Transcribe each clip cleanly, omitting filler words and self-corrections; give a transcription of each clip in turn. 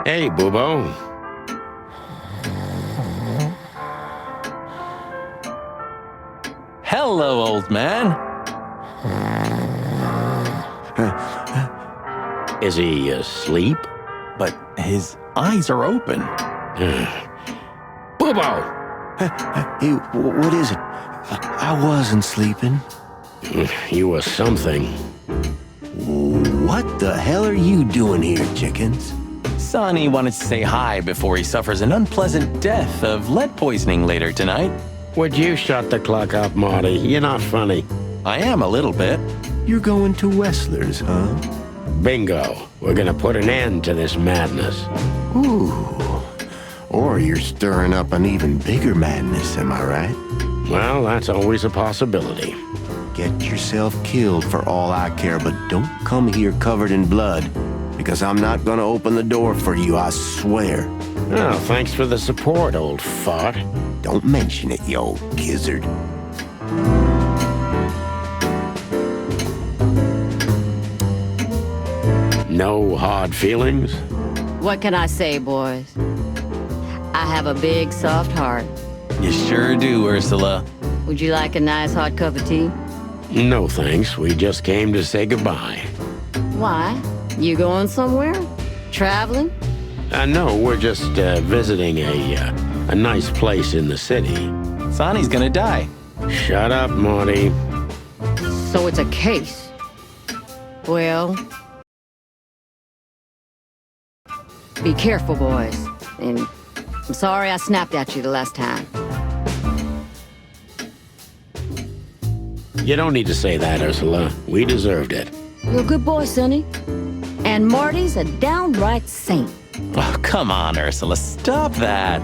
Hey, Boobo. Hello, old man. Is he asleep? But his eyes are open. Boobo! Hey, what is it? I wasn't sleeping. You were something. What the hell are you doing here, chickens? Sonny wanted to say hi before he suffers an unpleasant death of lead poisoning later tonight. Would you shut the clock up, Marty? You're not funny. I am a little bit. You're going to Wessler's, huh? Bingo. We're gonna put an end to this madness. Ooh. Or you're stirring up an even bigger madness, am I right? Well, that's always a possibility. Get yourself killed for all I care, but don't come here covered in blood, because I'm not gonna open the door for you, I swear. Oh, thanks for the support, old fart. Don't mention it, you old gizzard. No hard feelings? What can I say, boys? I have a big, soft heart. You sure do, Ursula. Would you like a nice hot cup of tea? No thanks. We just came to say goodbye. Why? You going somewhere? Traveling? No, we're just visiting a nice place in the city. Sonny's gonna die. Shut up, Marty. So it's a case. Well, be careful, boys. And I'm sorry I snapped at you the last time. You don't need to say that, Ursula. We deserved it. You're a good boy, Sonny. And Marty's a downright saint. Oh, come on, Ursula. Stop that.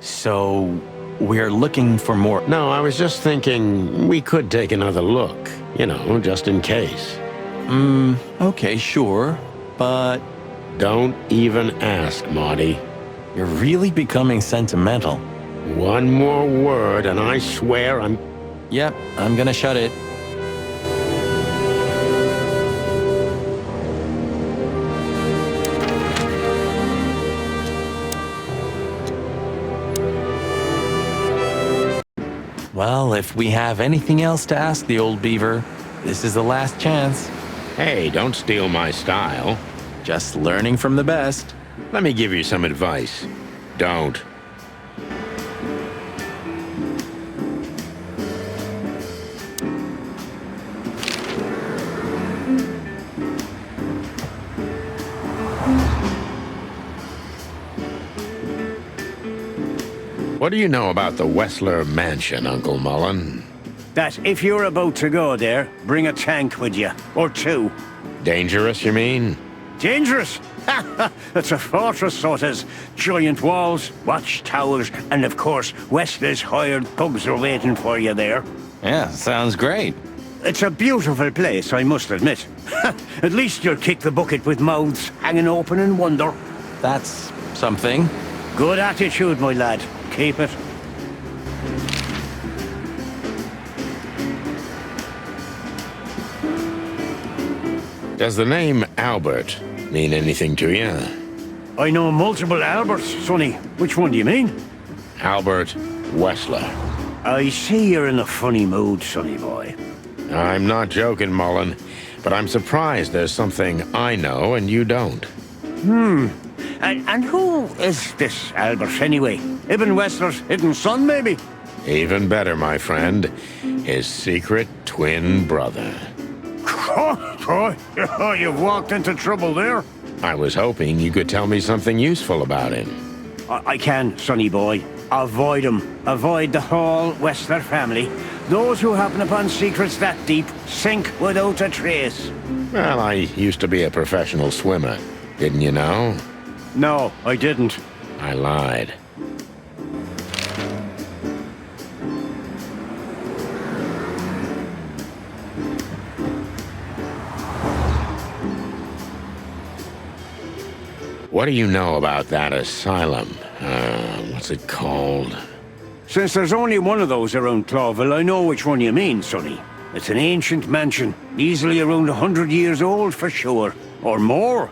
So, we're looking for more. No, I was just thinking we could take another look. You know, just in case. Okay, sure. But Don't even ask, Marty. you're really becoming sentimental. One more word and I swear I'm... Yep, I'm gonna shut it. Well, if we have anything else to ask the old beaver, this is the last chance. Hey, don't steal my style. Just learning from the best. Let me give you some advice. Don't. What do you know about the Wessler Mansion, Uncle Mullen? That if you're about to go there, bring a tank with you, or two. Dangerous, you mean? Dangerous? It's a fortress, so it is. Giant walls, watchtowers, and of course, Wessler's hired thugs are waiting for you there. Yeah, sounds great. It's a beautiful place, I must admit. At least you'll kick the bucket with mouths hanging open in wonder. That's something. Good attitude, my lad. Keep it. Does the name Albert mean anything to you? I know multiple Alberts, Sonny. Which one do you mean? Albert Wessler. I see you're in a funny mood, Sonny boy. I'm not joking, Mullen, but I'm surprised there's something I know and you don't. And who is this Albert, anyway? Ibn Wessler's hidden son, maybe? Even better, my friend. His secret twin brother. Oh, you've walked into trouble there. I was hoping you could tell me something useful about him. I can, sonny boy. Avoid him. Avoid the whole Wessler family. Those who happen upon secrets that deep sink without a trace. Well, I used to be a professional swimmer. Didn't you know? No, I didn't. I lied. What do you know about that asylum? What's it called? Since there's only one of those around Clawville, I know which one you mean, Sonny. It's an ancient mansion, easily around 100 years old for sure. Or more.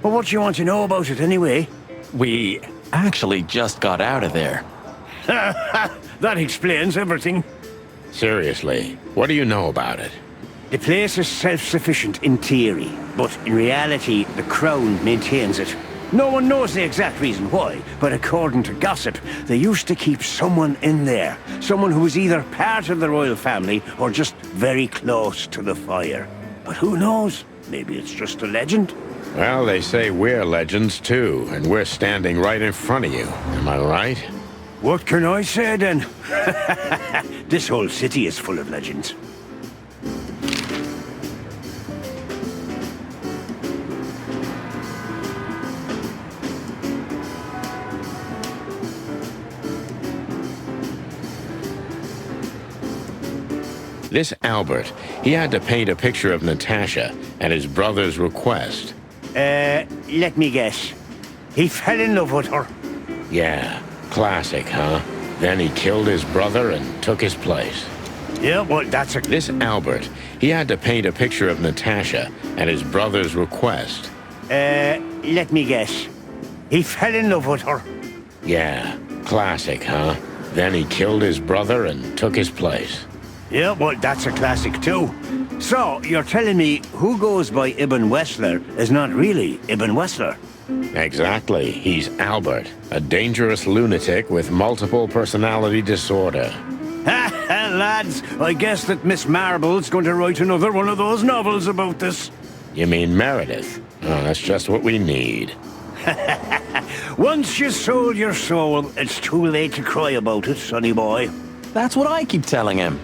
But what do you want to know about it anyway? We actually just got out of there. That explains everything. Seriously, what do you know about it? The place is self-sufficient in theory, but in reality, the Crown maintains it. No one knows the exact reason why, but according to gossip, they used to keep someone in there. Someone who was either part of the royal family or just very close to the fire. But who knows? Maybe it's just a legend. Well, they say we're legends too, and we're standing right in front of you. Am I right? What can I say then? This whole city is full of legends. This Albert, he had to paint a picture of Natasha at his brother's request. Let me guess. He fell in love with her. Yeah, classic, huh? Then he killed his brother and took his place. Yeah, well, that's a... This Albert, he had to paint a picture of Natasha at his brother's request. Let me guess. He fell in love with her. Yeah, classic, huh? Then he killed his brother and took his place. Yeah, well, that's a classic too. So, you're telling me who goes by Ibn Wessler is not really Ibn Wessler? Exactly. He's Albert, a dangerous lunatic with multiple personality disorder. Ha ha, lads! I guess that Miss Marble's going to write another one of those novels about this. You mean Meredith? Oh, that's just what we need. Once you sold your soul, it's too late to cry about it, sonny boy. That's what I keep telling him.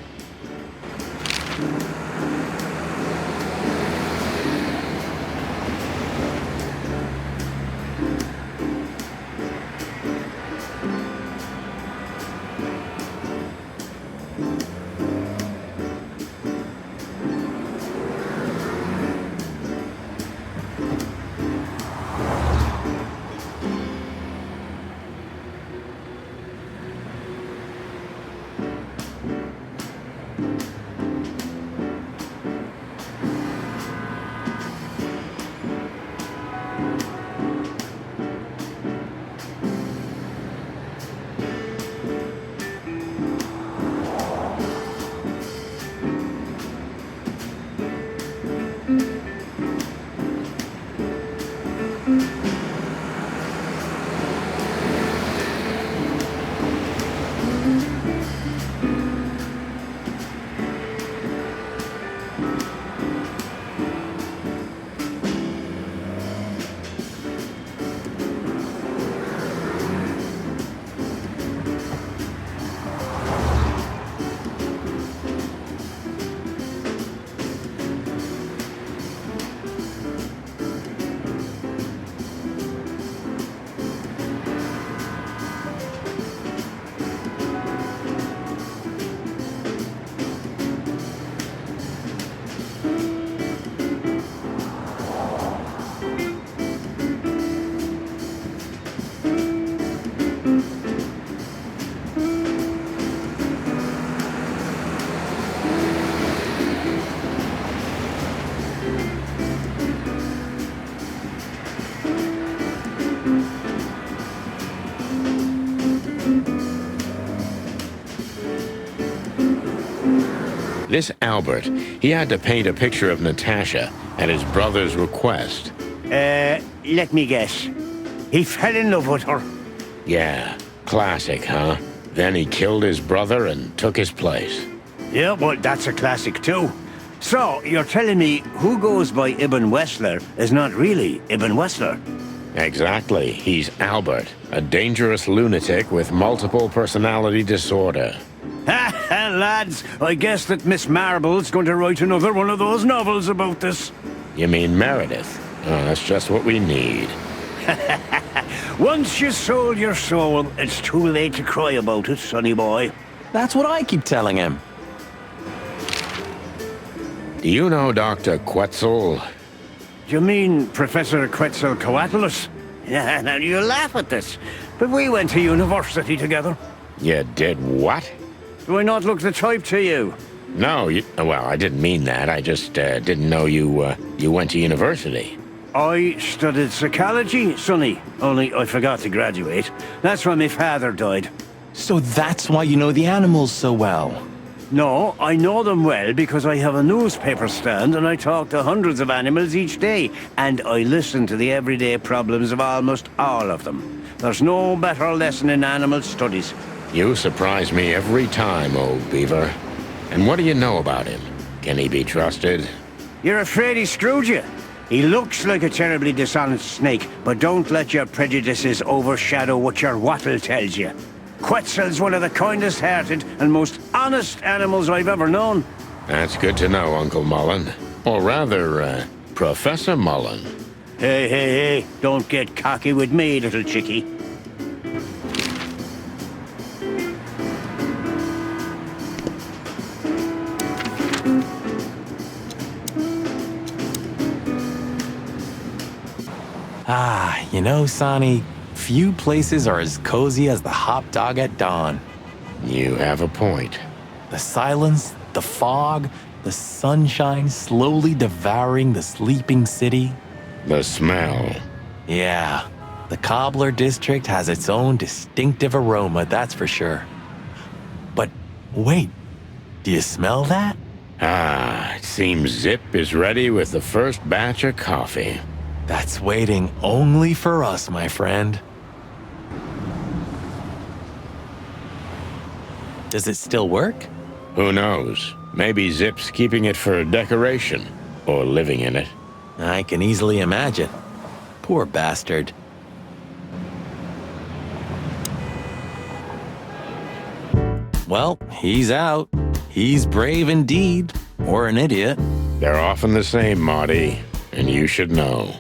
This Albert, he had to paint a picture of Natasha at his brother's request. Let me guess. He fell in love with her. Yeah, classic, huh? Then he killed his brother and took his place. Yeah, well, that's a classic too. So, you're telling me who goes by Ibn Wessler is not really Ibn Wessler? Exactly. He's Albert, a dangerous lunatic with multiple personality disorder. Ha ha, lads! I guess that Miss Marble's going to write another one of those novels about this. You mean Meredith? Oh, that's just what we need. Once you sold your soul, it's too late to cry about it, sonny boy. That's what I keep telling him. Do you know Dr. Quetzal? You mean Professor Quetzalcoatlus? Now you laugh at this, but we went to university together. You did what? Do I not look the type to you? No, well, I didn't mean that. I just didn't know you went to university. I studied psychology, Sonny, only I forgot to graduate. That's when my father died. So that's why you know the animals so well. No, I know them well because I have a newspaper stand and I talk to hundreds of animals each day, and I listen to the everyday problems of almost all of them. There's no better lesson in animal studies. You surprise me every time, old beaver. And what do you know about him? Can he be trusted? You're afraid he screwed you? He looks like a terribly dishonest snake, but don't let your prejudices overshadow what your wattle tells you. Quetzal's one of the kindest-hearted and most honest animals I've ever known. That's good to know, Uncle Mullen. Or rather, Professor Mullen. Hey, don't get cocky with me, little chickie. You know, Sonny, few places are as cozy as the hot dog at dawn. You have a point. The silence, the fog, the sunshine slowly devouring the sleeping city. The smell. Yeah, the Cobbler District has its own distinctive aroma, that's for sure. But wait, do you smell that? It seems Zip is ready with the first batch of coffee. That's waiting only for us, my friend. Does it still work? Who knows? Maybe Zip's keeping it for decoration, or living in it. I can easily imagine. Poor bastard. Well, he's out. He's brave indeed, or an idiot. They're often the same, Marty, and you should know.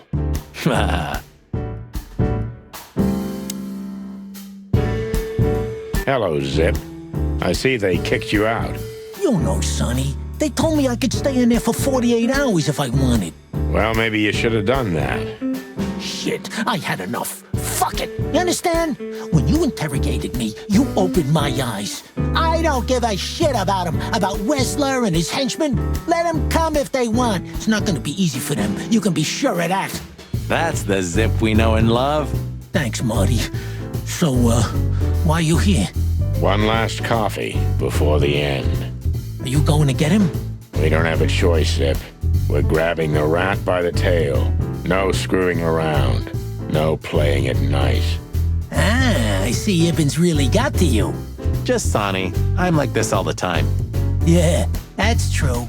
Hello, Zip. I see they kicked you out. You know, Sonny. They told me I could stay in there for 48 hours if I wanted. Well, maybe you should have done that. Shit, I had enough. Fuck it. You understand? When you interrogated me, you opened my eyes. I don't give a shit about him, about Wessler and his henchmen. Let them come if they want. It's not gonna be easy for them. You can be sure of that. That's the Zip we know and love. Thanks, Marty. So, why are you here? One last coffee before the end. Are you going to get him? We don't have a choice, Zip. We're grabbing the rat by the tail. No screwing around. No playing it nice. Ah, I see Ibben's really got to you. Just Sonny. I'm like this all the time. Yeah, that's true.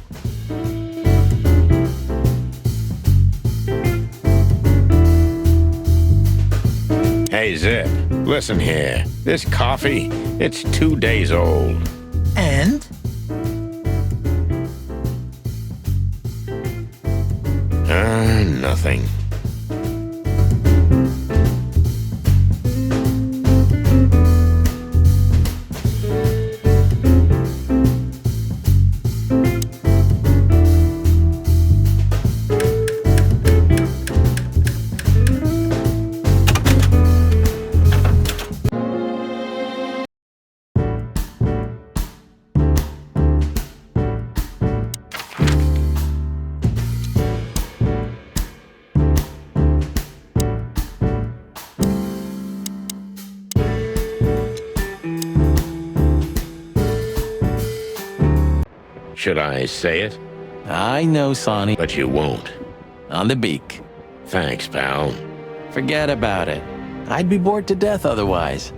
Hey, Zip, listen here. This coffee, it's 2 days old. And? Nothing. Should I say it? I know, Sonny. But you won't. On the beak. Thanks, pal. Forget about it. I'd be bored to death otherwise.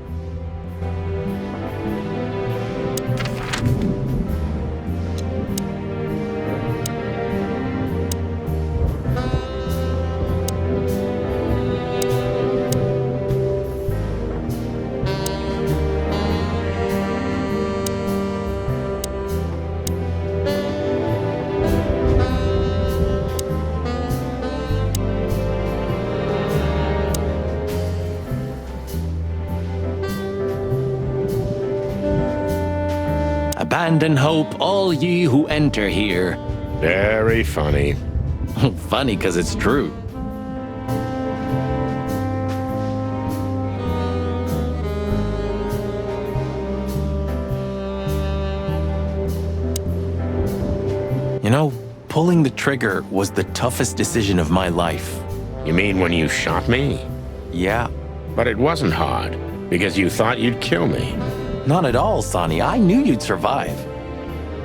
Abandon hope, all ye who enter here. Very funny. Funny, 'cause it's true. know, pulling the trigger was the toughest decision of my life. You mean when you shot me? Yeah, But it wasn't hard, because you thought you'd kill me. not at all, Sonny. I knew you'd survive.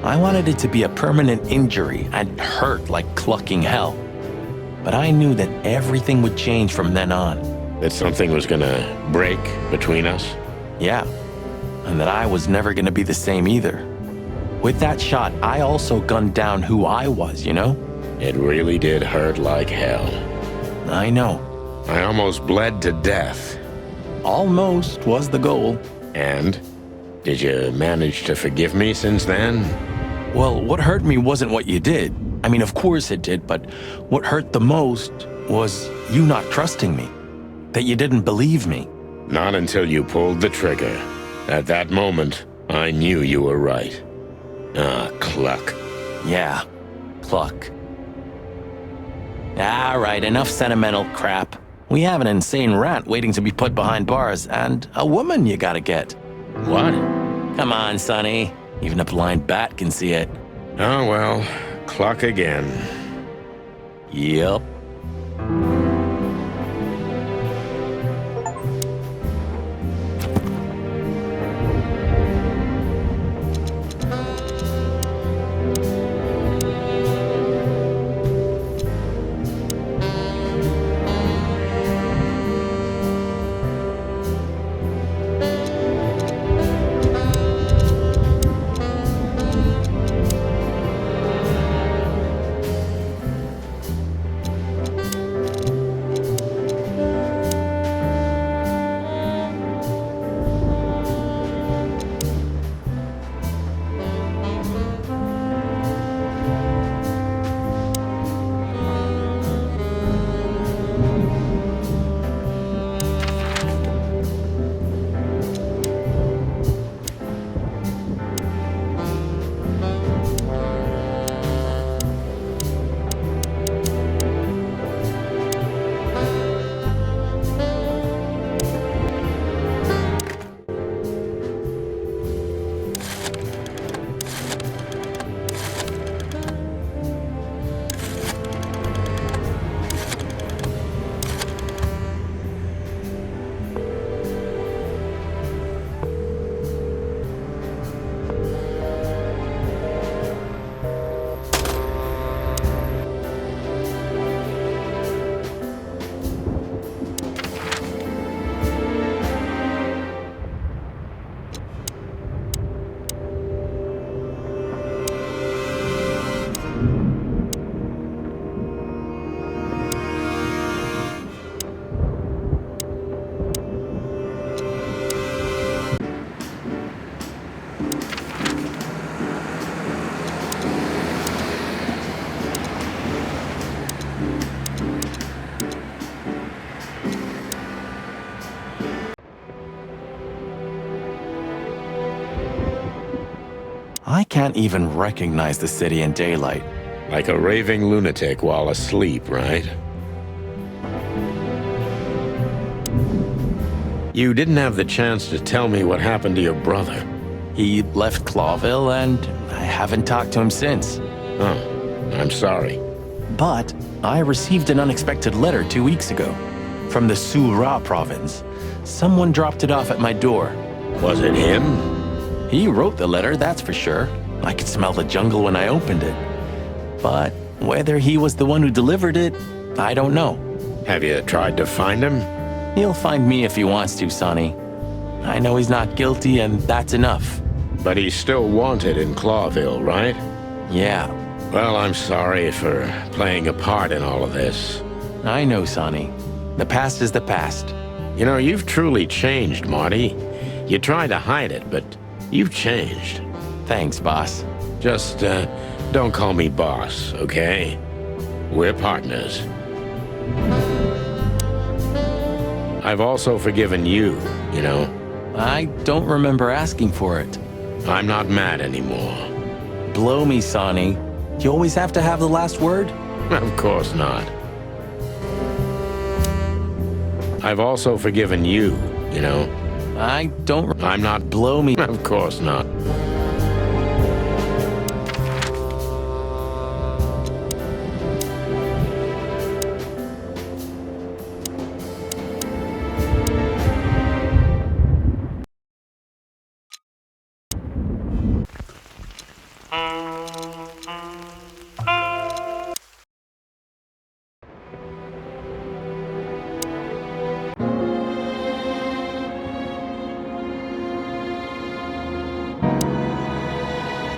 I wanted it to be a permanent injury and hurt like clucking hell. But I knew that everything would change from then on. That something was gonna break between us? Yeah, and that I was never gonna be the same either. With that shot, I also gunned down who I was, you know? It really did hurt like hell. I know. I almost bled to death. Almost was the goal. And? Did you manage to forgive me since then? Well, what hurt me wasn't what you did. I mean, of course it did, but what hurt the most was you not trusting me. That you didn't believe me. Not until you pulled the trigger. At that moment, I knew you were right. Ah, cluck. Yeah, cluck. All right, enough sentimental crap. We have an insane rat waiting to be put behind bars, and a woman you gotta get. What? Come on, Sonny. Even a blind bat can see it. Oh well, cluck again. Yep. I can't even recognize the city in daylight. Like a raving lunatic while asleep, right? You didn't have the chance to tell me what happened to your brother. He left Clawville, and I haven't talked to him since. Oh, I'm sorry. But I received an unexpected letter 2 weeks ago from the Sura province. Someone dropped it off at my door. Was it him? He wrote the letter, that's for sure. I could smell the jungle when I opened it. But whether he was the one who delivered it, I don't know. Have you tried to find him? He'll find me if he wants to, Sonny. I know he's not guilty, and that's enough. But he's still wanted in Clawville, right? Yeah, Well, I'm sorry for playing a part in all of this. I know, Sonny. The past is the past. You know, you've truly changed, Marty. You tried to hide it, but you've changed. Thanks, boss. Just, don't call me boss, okay? We're partners. I've also forgiven you, you know. I don't remember asking for it. I'm not mad anymore. Blow me, Sonny. You always have to have the last word? Of course not. I've also forgiven you, you know. I don't... I'm not... Blow me. Of course not.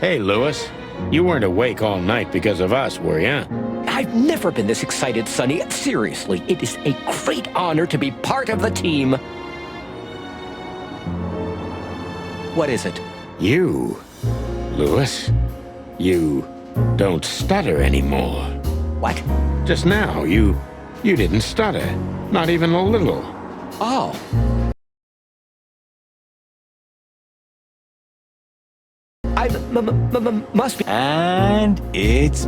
Hey, Lewis. You weren't awake all night because of us, were you? I've never been this excited, Sonny. Seriously, it is a great honor to be part of the team. What is it? You, Lewis. You don't stutter anymore. What? Just now, you didn't stutter. Not even a little. Oh. I must be... And it's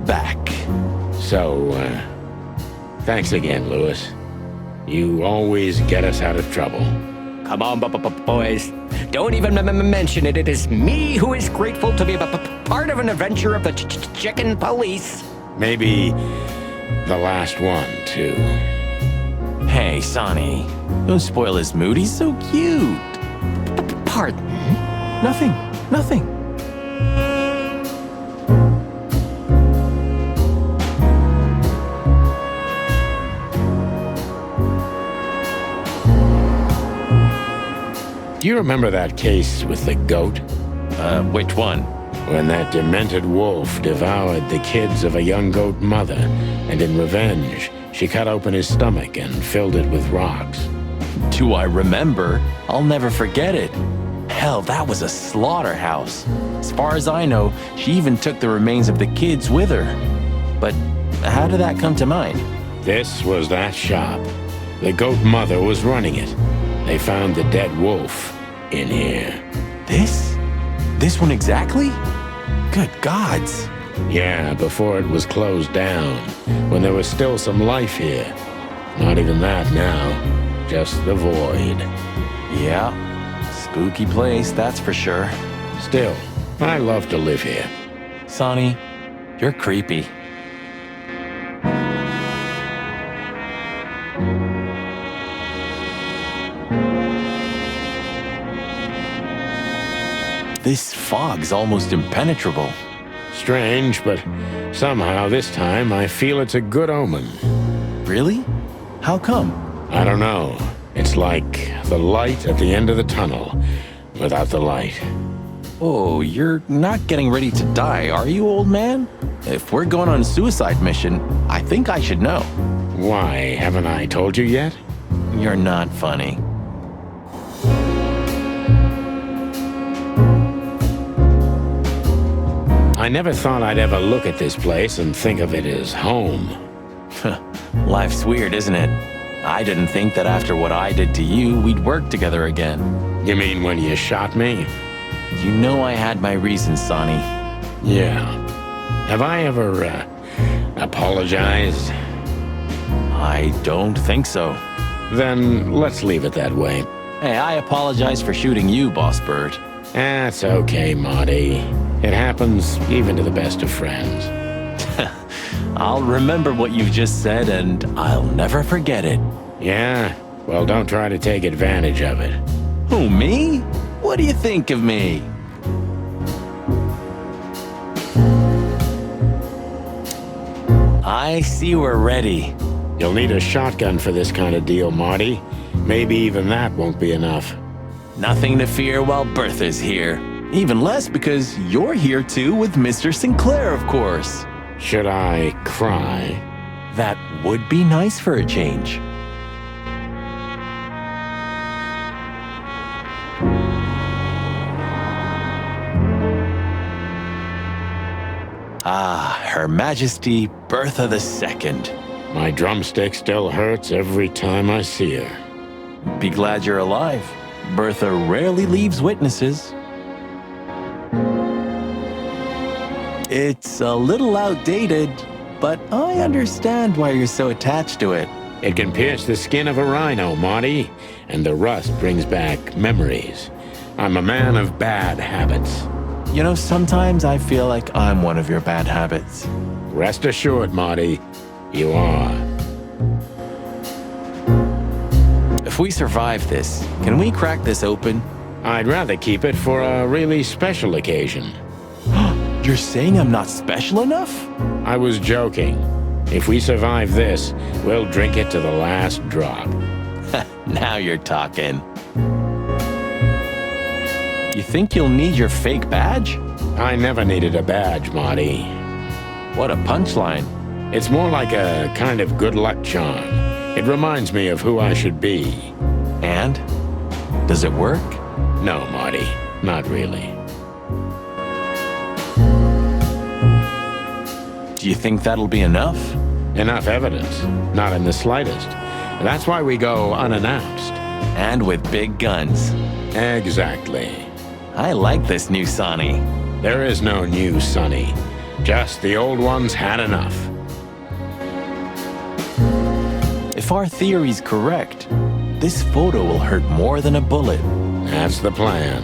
back. So, thanks again, Lewis. You always get us out of trouble. Come on, boys. Don't even mention it. It is me who is grateful to be a part of an adventure of the Csiken Polisz. Maybe the last one, too. Hey, Sonny. Don't spoil his mood. He's so cute. Pardon? Nothing. Do you remember that case with the goat? Which one? When that demented wolf devoured the kids of a young goat mother, and in revenge, she cut open his stomach and filled it with rocks. Do I remember? I'll never forget it. Hell, that was a slaughterhouse. As far as I know, she even took the remains of the kids with her. But how did that come to mind? This was that shop. The goat mother was running it. They found the dead wolf in here. This one exactly? Good gods. Yeah, before it was closed down, when there was still some life here. Not even that now, just the void. Yeah, spooky place, that's for sure. Still, I love to live here. Sonny, you're creepy. This fog's almost impenetrable. Strange, but somehow this time I feel it's a good omen. Really? How come? I don't know. It's like the light at the end of the tunnel, without the light. Oh, you're not getting ready to die, are you, old man? If we're going on a suicide mission, I think I should know. Why, haven't I told you yet? You're not funny. I never thought I'd ever look at this place and think of it as home. Life's weird, isn't it? I didn't think that after what I did to you, we'd work together again. You mean when you shot me? You know I had my reasons, Sonny. Yeah. Have I ever, apologized? I don't think so. Then let's leave it that way. Hey, I apologize for shooting you, Boss Bird. That's okay, Marty. It happens even to the best of friends. I'll remember what you've just said, and I'll never forget it. Yeah? Well, don't try to take advantage of it. Who, me? What do you think of me? I see we're ready. You'll need a shotgun for this kind of deal, Marty. Maybe even that won't be enough. Nothing to fear while Bertha's here. Even less because you're here too with Mr. Sinclair, of course. Should I cry? That would be nice for a change. Ah, Her Majesty Bertha II. My drumstick still hurts every time I see her. Be glad you're alive. Bertha rarely leaves witnesses. It's a little outdated, but I understand why you're so attached to it. It can pierce the skin of a rhino, Marty, and the rust brings back memories. I'm a man of bad habits. You know, sometimes I feel like I'm one of your bad habits. Rest assured, Marty, you are. If we survive this, can we crack this open? I'd rather keep it for a really special occasion. You're saying I'm not special enough? I was joking. If we survive this, we'll drink it to the last drop. Now you're talking. You think you'll need your fake badge? I never needed a badge, Marty. What a punchline. It's more like a kind of good luck charm. It reminds me of who I should be. And? Does it work? No, Marty, not really. Do you think that'll be enough? Enough evidence. Not in the slightest. That's why we go unannounced. And with big guns. Exactly. I like this new Sonny. There is no new Sonny. Just the old ones had enough. If our theory's correct, this photo will hurt more than a bullet. That's the plan.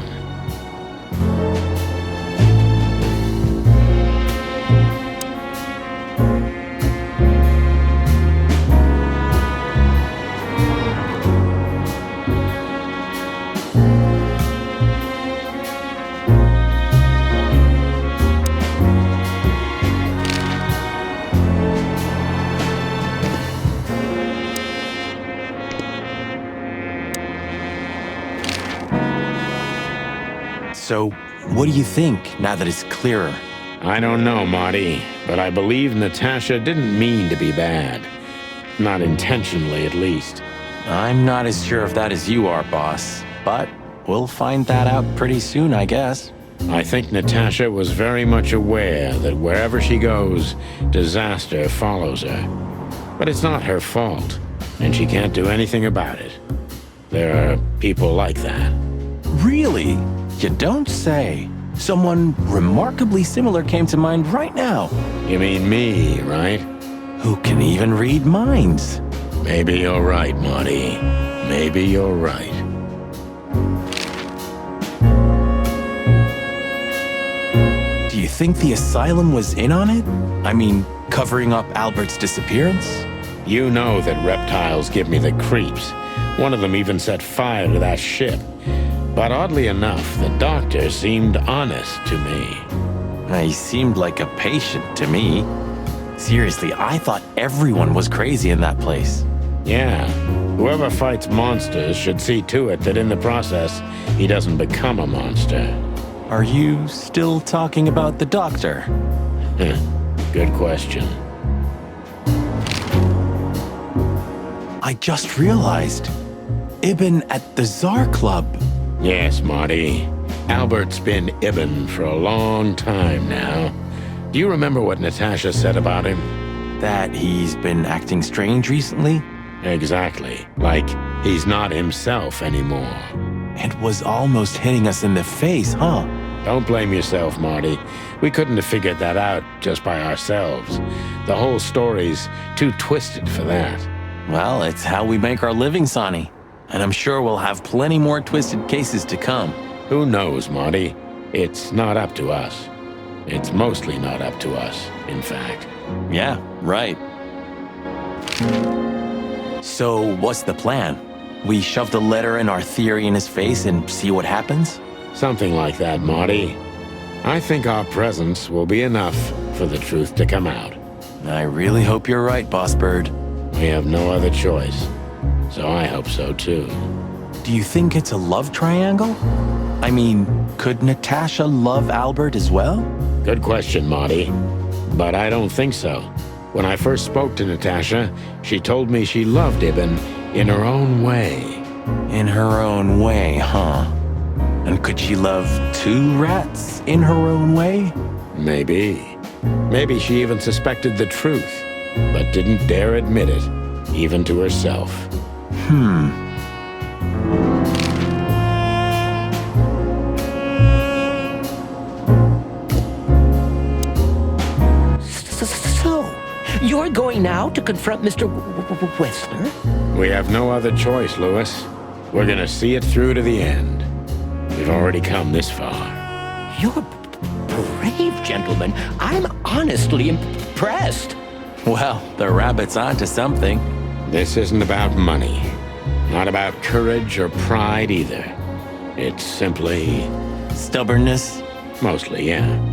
So, what do you think now that it's clearer? I don't know, Marty, but I believe Natasha didn't mean to be bad. Not intentionally, at least. I'm not as sure of that as you are, boss. But we'll find that out pretty soon, I guess. I think Natasha was very much aware that wherever she goes, disaster follows her. But it's not her fault, and she can't do anything about it. There are people like that. Really? You don't say. Someone remarkably similar came to mind right now. You mean me, right? Who can even read minds? Maybe you're right, Marty. Maybe you're right. Do you think the asylum was in on it? I mean, covering up Albert's disappearance? You know that reptiles give me the creeps. One of them even set fire to that ship. But oddly enough, the doctor seemed honest to me. He seemed like a patient to me. Seriously, I thought everyone was crazy in that place. Yeah, whoever fights monsters should see to it that in the process, he doesn't become a monster. Are you still talking about the doctor? Good question. I just realized. Ibn at the Tsar Club. Yes, Marty. Albert's been Ibn for a long time now. Do you remember what Natasha said about him? That he's been acting strange recently? Exactly. Like he's not himself anymore. It was almost hitting us in the face, huh? Don't blame yourself, Marty. We couldn't have figured that out just by ourselves. The whole story's too twisted for that. Well, it's how we make our living, Sonny. And I'm sure we'll have plenty more twisted cases to come. Who knows, Marty? It's not up to us. It's mostly not up to us, in fact. Yeah, right. So, what's the plan? We shove the letter and our theory in his face and see what happens? Something like that, Marty. I think our presence will be enough for the truth to come out. I really hope you're right, Boss Bird. We have no other choice. So I hope so, too. Do you think it's a love triangle? I mean, could Natasha love Albert as well? Good question, Marty. But I don't think so. When I first spoke to Natasha, she told me she loved Ibn in her own way. In her own way, huh? And could she love two rats in her own way? Maybe. Maybe she even suspected the truth, but didn't dare admit it, even to herself. So, you're going now to confront Mr. Whistler? We have no other choice, Lewis. We're gonna see it through to the end. We've already come this far. You're brave, gentlemen. I'm honestly impressed. Well, the rabbit's onto something. This isn't about money. Not about courage or pride either. It's simply... Stubbornness? mostly, yeah.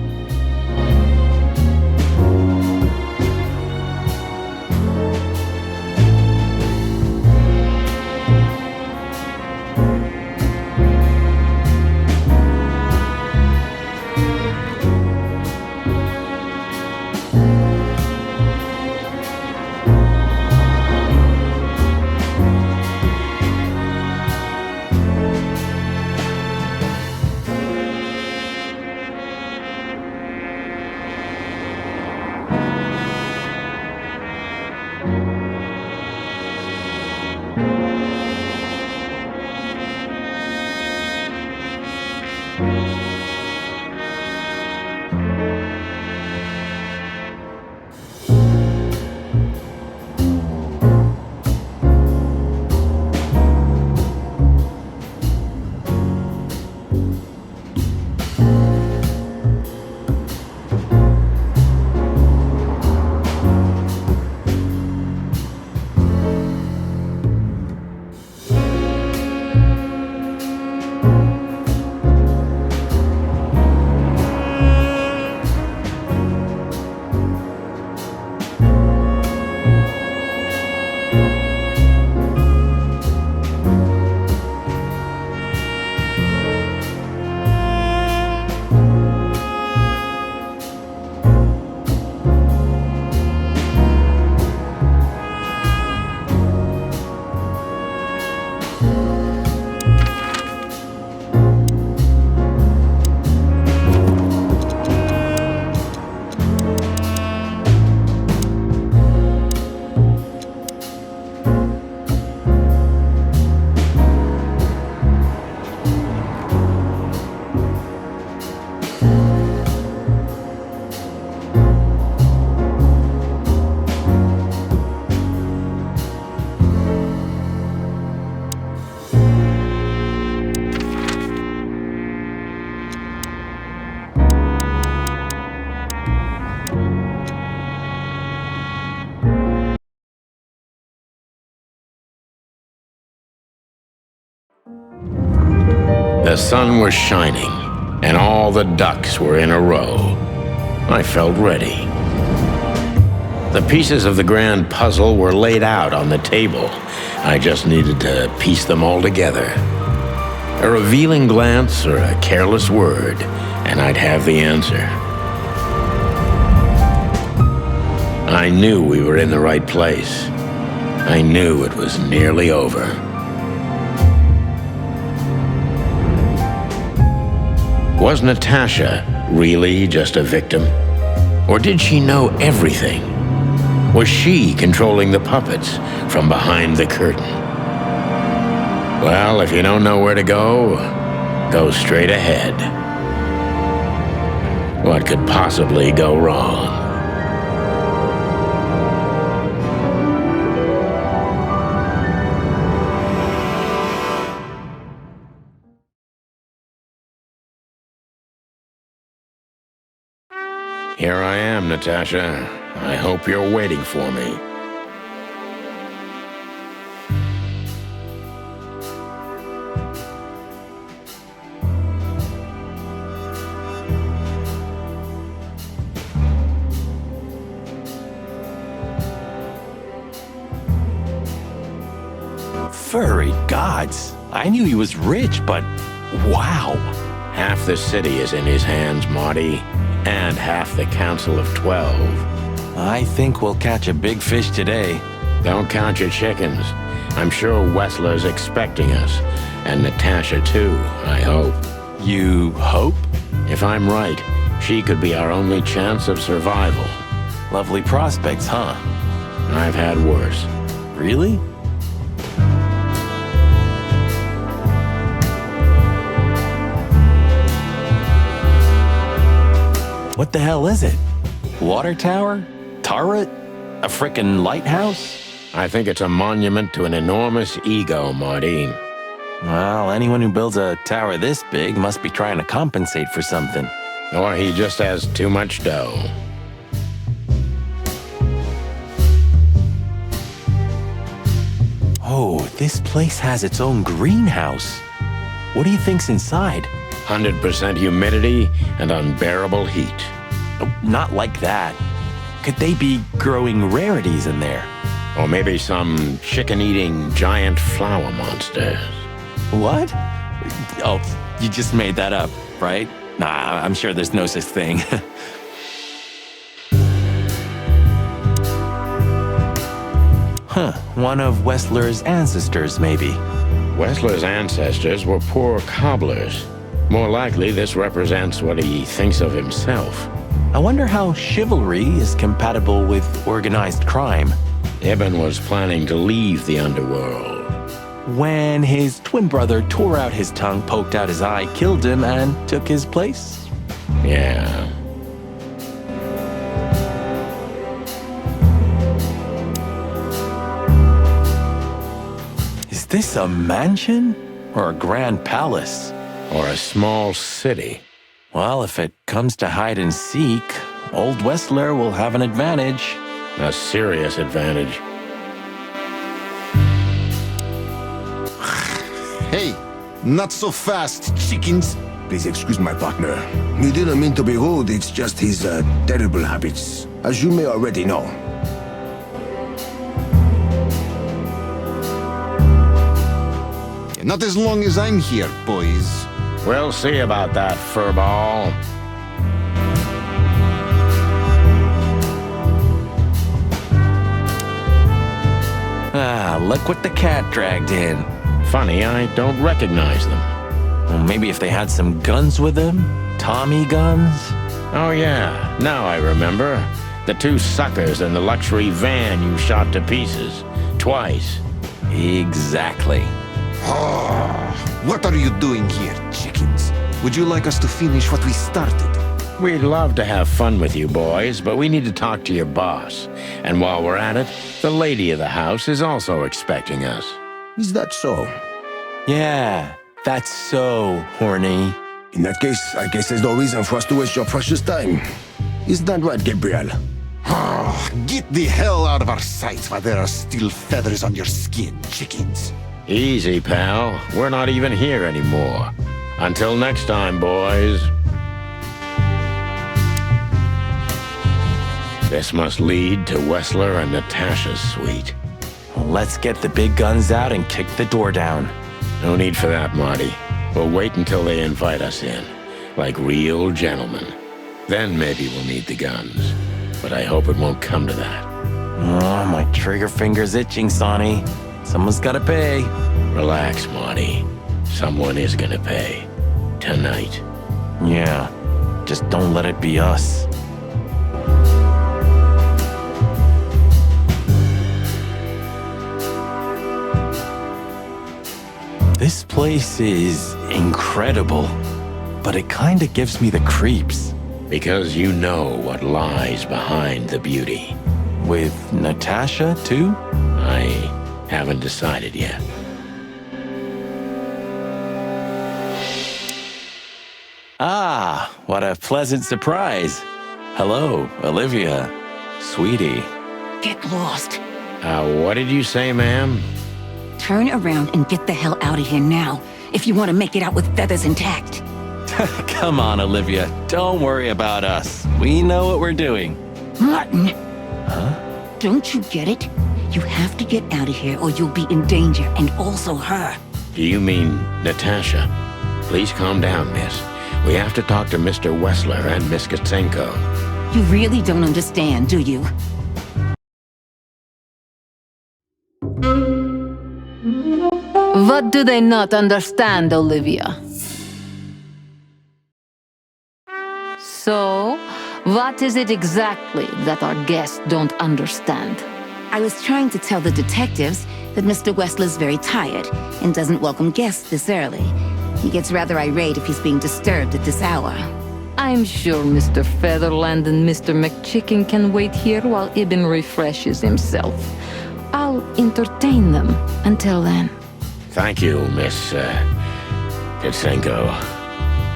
The sun was shining, and all the ducks were in a row. I felt ready. The pieces of the grand puzzle were laid out on the table. I just needed to piece them all together. A revealing glance or a careless word, and I'd have the answer. I knew we were in the right place. I knew it was nearly over. Was Natasha really just a victim? Or did she know everything? Was she controlling the puppets from behind the curtain? Well, if you don't know where to go, go straight ahead. What could possibly go wrong? Here I am, Natasha. I hope you're waiting for me. Furry gods. I knew he was rich, but wow. Half the city is in his hands, Marty, and half the Council of 12. I think we'll catch a big fish today. Don't count your chickens. I'm sure Wessler's expecting us, and Natasha too, I hope. You hope? If I'm right, she could be our only chance of survival. Lovely prospects, huh? I've had worse. Really? What the hell is it? Water tower? Turret? A frickin' lighthouse? I think it's a monument to an enormous ego, Marty. Well, anyone who builds a tower this big must be trying to compensate for something. Or he just has too much dough. Oh, this place has its own greenhouse. What do you think's inside? 100% humidity and unbearable heat. Oh, not like that. Could they be growing rarities in there? Or maybe some chicken-eating giant flower monsters. What? Oh, you just made that up, right? Nah, I'm sure there's no such thing. Huh, one of Wessler's ancestors, maybe. Wessler's ancestors were poor cobblers. More likely, this represents what he thinks of himself. I wonder how chivalry is compatible with organized crime. Ibn was planning to leave the underworld. When his twin brother tore out his tongue, poked out his eye, killed him, and took his place? Yeah. Is this a mansion or a grand palace? Or a small city. Well, if it comes to hide and seek, old Wessler will have an advantage. A serious advantage. Hey, not so fast, chickens. Please excuse my partner. We didn't mean to be rude, it's just his terrible habits, as you may already know. Not as long as I'm here, boys. We'll see about that, furball. Ah, look what the cat dragged in. Funny, I don't recognize them. Well, maybe if they had some guns with them? Tommy guns? Oh yeah, now I remember. The two suckers in the luxury van you shot to pieces. Twice. Exactly. What are you doing here, chickens? Would you like us to finish what we started? We'd love to have fun with you boys, but we need to talk to your boss. And while we're at it, the lady of the house is also expecting us. Is that so? Yeah, that's so horny. In that case, I guess there's no reason for us to waste your precious time. Is that right, Gabriel? Get the hell out of our sight while there are still feathers on your skin, chickens. Easy, pal. We're not even here anymore. Until next time, boys. This must lead to Wessler and Natasha's suite. Let's get the big guns out and kick the door down. No need for that, Marty. We'll wait until they invite us in, like real gentlemen. Then maybe we'll need the guns. But I hope it won't come to that. Oh, my trigger finger's itching, Sonny. Someone's gotta pay. Relax, Marty. Someone is gonna pay. Tonight. Yeah, just don't let it be us. This place is incredible, but it kinda gives me the creeps. Because you know what lies behind the beauty. With Natasha, too? I haven't decided yet. Ah, what a pleasant surprise. Hello, Olivia. Sweetie. Get lost. What did you say, ma'am? Turn around and get the hell out of here now, if you want to make it out with feathers intact. Come on, Olivia. Don't worry about us. We know what we're doing. Martin! Huh? Don't you get it? You have to get out of here or you'll be in danger, and also her. Do you mean Natasha? Please calm down, miss. We have to talk to Mr. Wessler and Miss Csiken. You really don't understand, do you? What do they not understand, Olivia? So, what is it exactly that our guests don't understand? I was trying to tell the detectives that Mr. Wessler's very tired and doesn't welcome guests this early. He gets rather irate if he's being disturbed at this hour. I'm sure Mr. Featherland and Mr. McChicken can wait here while Ibn refreshes himself. I'll entertain them until then. Thank you, Miss Csiken.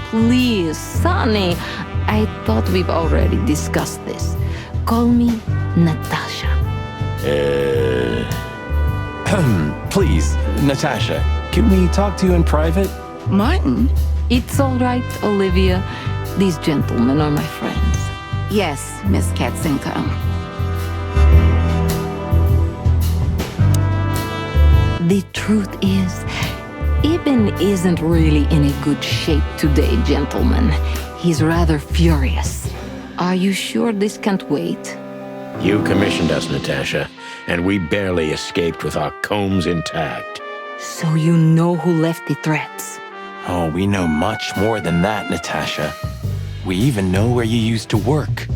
Please, Sonny. I thought we've already discussed this. Call me Natasha. Please, Natasha, can we talk to you in private? Martin? It's all right, Olivia. These gentlemen are my friends. Yes, Miss Csiken. The truth is, Ibn isn't really in a good shape today, gentlemen. He's rather furious. Are you sure this can't wait? You commissioned us, Natasha, and we barely escaped with our combs intact. So you know who left the threats? Oh, we know much more than that, Natasha. We even know where you used to work.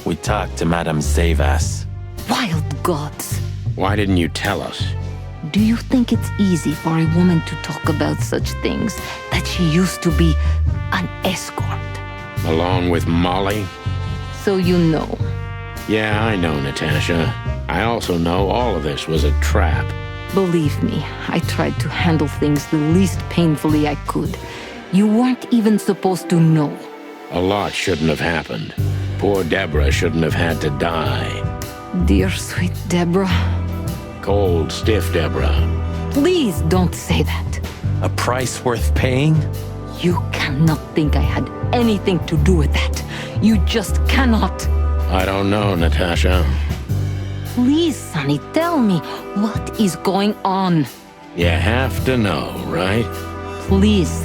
We talked to Madame Savas. Wild gods! Why didn't you tell us? Do you think it's easy for a woman to talk about such things, that she used to be an escort? Along with Molly? So you know. Yeah, I know, Natasha. I also know all of this was a trap. Believe me, I tried to handle things the least painfully I could. You weren't even supposed to know. A lot shouldn't have happened. Poor Deborah shouldn't have had to die. Dear sweet Deborah. Cold, stiff Deborah. Please don't say that. A price worth paying? You cannot think I had anything to do with that. You just cannot. I don't know, Natasha. Please, Sonny, tell me, what is going on? You have to know, right? Please.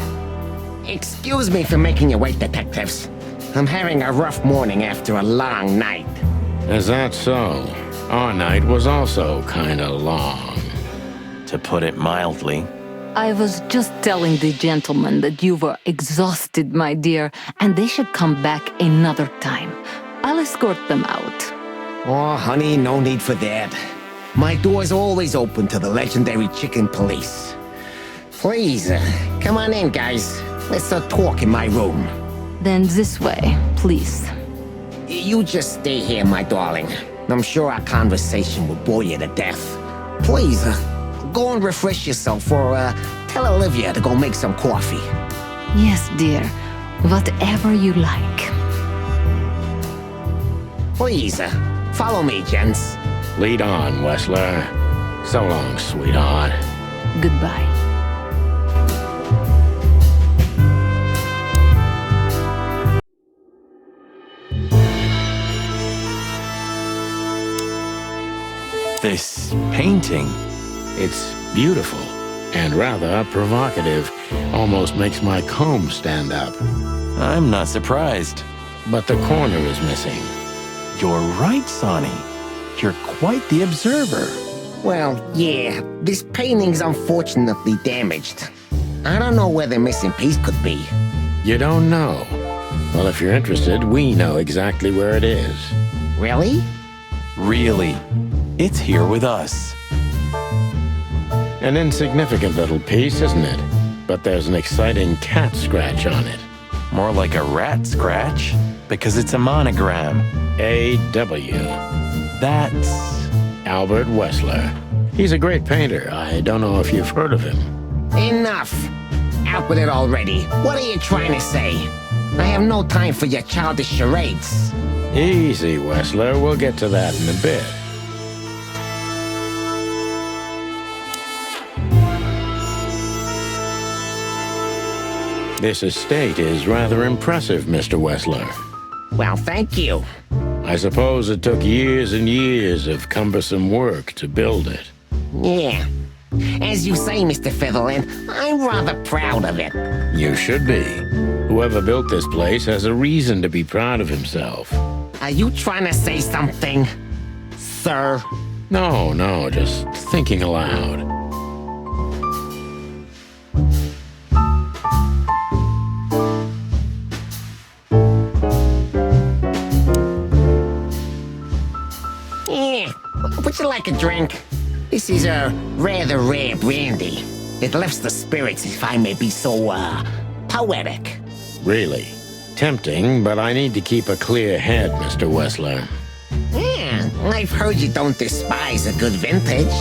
Excuse me for making you wait, detectives. I'm having a rough morning after a long night. Is that so? Our night was also kinda long. To put it mildly. I was just telling the gentlemen that you were exhausted, my dear, and they should come back another time. I'll escort them out. Oh, honey, no need for that. My door's always open to the legendary Csiken Polisz. Please, come on in, guys. Let's talk in my room. Then this way, please. You just stay here, my darling. I'm sure our conversation will bore you to death. Please, go and refresh yourself, or tell Olivia to go make some coffee. Yes, dear. Whatever you like. Please, follow me, gents. Lead on, Wessler. So long, sweetheart. Goodbye. This painting. It's beautiful and rather provocative. Almost makes my comb stand up. I'm not surprised. But the corner is missing. You're right, Sonny. You're quite the observer. Well, yeah, this painting's unfortunately damaged. I don't know where the missing piece could be. You don't know? Well, if you're interested, we know exactly where it is. Really? Really. It's here with us. An insignificant little piece, isn't it? But there's an exciting cat scratch on it. More like a rat scratch, because it's a monogram. A.W. That's... Albert Wessler. He's a great painter. I don't know if you've heard of him. Enough! Out with it already. What are you trying to say? I have no time for your childish charades. Easy, Wessler. We'll get to that in a bit. This estate is rather impressive, Mr. Wessler. Well, thank you. I suppose it took years and years of cumbersome work to build it. Yeah. As you say, Mr. Featherland, I'm rather proud of it. You should be. Whoever built this place has a reason to be proud of himself. Are you trying to say something, sir? No, just thinking aloud. Would you like a drink? This is a rather rare brandy. It lifts the spirits, if I may be so, poetic. Really? Tempting, but I need to keep a clear head, Mr. Wessler. Yeah, I've heard you don't despise a good vintage.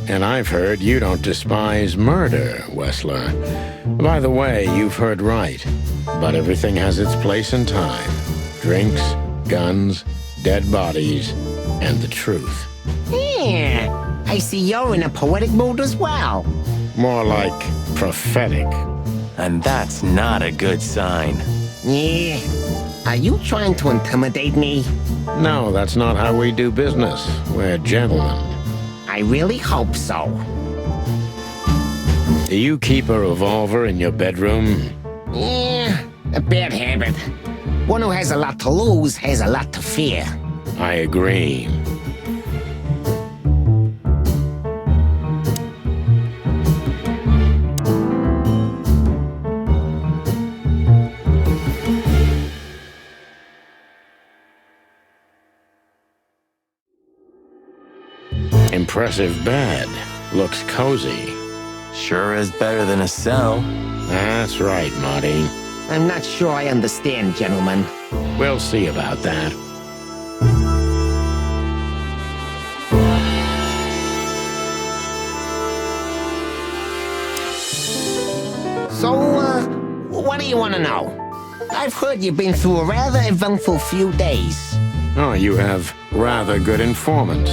And I've heard you don't despise murder, Wessler. By the way, you've heard right. But everything has its place and time. Drinks, guns, dead bodies, and the truth. Yeah, I see you're in a poetic mood as well. More like prophetic. And that's not a good sign. Yeah. Are you trying to intimidate me? No, that's not how we do business. We're gentlemen. I really hope so. Do you keep a revolver in your bedroom? Yeah, a bad habit. One who has a lot to lose has a lot to fear. I agree. Impressive bed. Looks cozy. Sure is better than a cell. That's right, Marty. I'm not sure I understand, gentlemen. We'll see about that. So, what do you want to know? I've heard you've been through a rather eventful few days. Oh, you have rather good informants.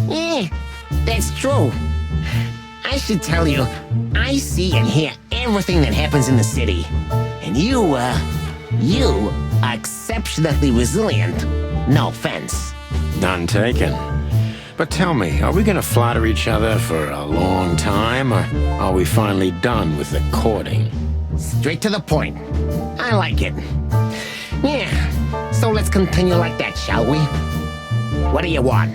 Yeah, that's true. I should tell you, I see and hear everything that happens in the city. And you are exceptionally resilient. No offense. None taken. But tell me, are we going to flatter each other for a long time, or are we finally done with the courting? Straight to the point. I like it. Yeah, so let's continue like that, shall we? What do you want?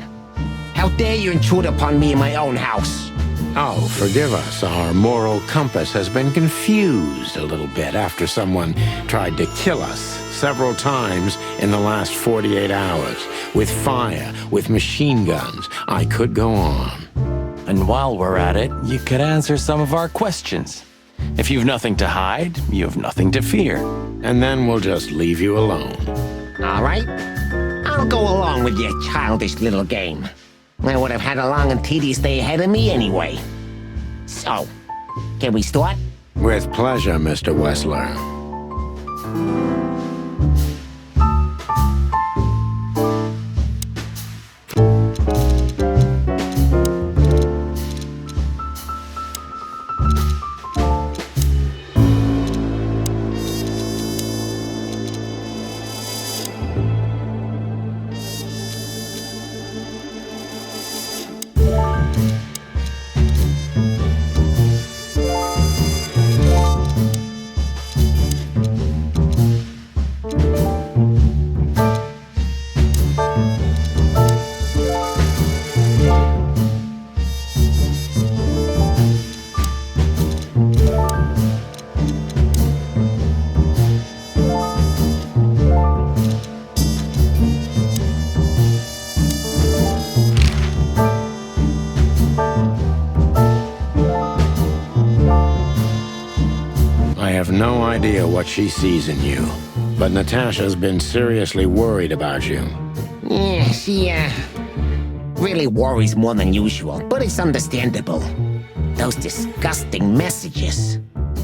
How dare you intrude upon me in my own house? Oh, forgive us. Our moral compass has been confused a little bit after someone tried to kill us several times in the last 48 hours. With fire, with machine guns. I could go on. And while we're at it, you could answer some of our questions. If you've nothing to hide, you have nothing to fear. And then we'll just leave you alone. All right. I'll go along with your childish little game. I would have had a long and tedious day ahead of me anyway. So, can we start? With pleasure, Mr. Wessler. I have no idea what she sees in you, but Natasha's been seriously worried about you. Yeah, she, really worries more than usual, but it's understandable. Those disgusting messages.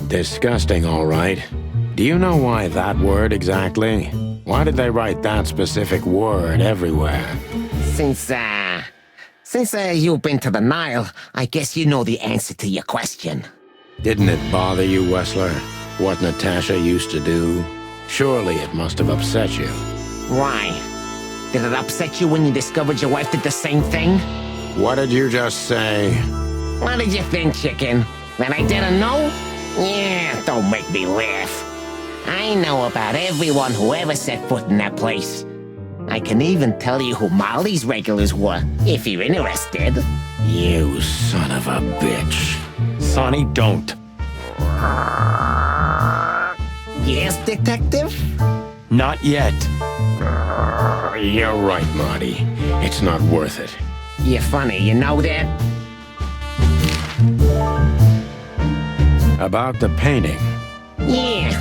Disgusting, all right. Do you know why that word exactly? Why did they write that specific word everywhere? Since you've been to the Nile, I guess you know the answer to your question. Didn't it bother you, Wessler, what Natasha used to do? Surely it must have upset you. Why? Did it upset you when you discovered your wife did the same thing? What did you just say? What did you think, Chicken? That I didn't know? Yeah, don't make me laugh. I know about everyone who ever set foot in that place. I can even tell you who Molly's regulars were, if you're interested. You son of a bitch. Sonny, don't. Yes, Detective? Not yet. You're right, Marty. It's not worth it. You're funny, you know that? About the painting. Yeah.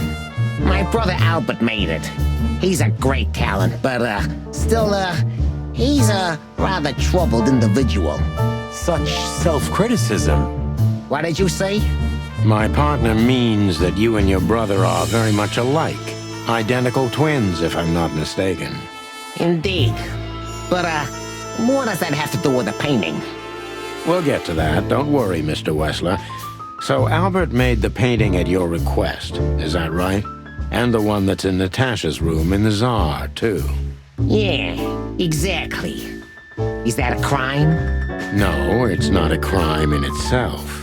My brother Albert made it. He's a great talent, but, still, he's a rather troubled individual. Such self-criticism. What did you say? My partner means that you and your brother are very much alike. Identical twins, if I'm not mistaken. Indeed. But, what does that have to do with the painting? We'll get to that. Don't worry, Mr. Wessler. So Albert made the painting at your request, is that right? And the one that's in Natasha's room in the Tsar, too. Yeah, exactly. Is that a crime? No, it's not a crime in itself.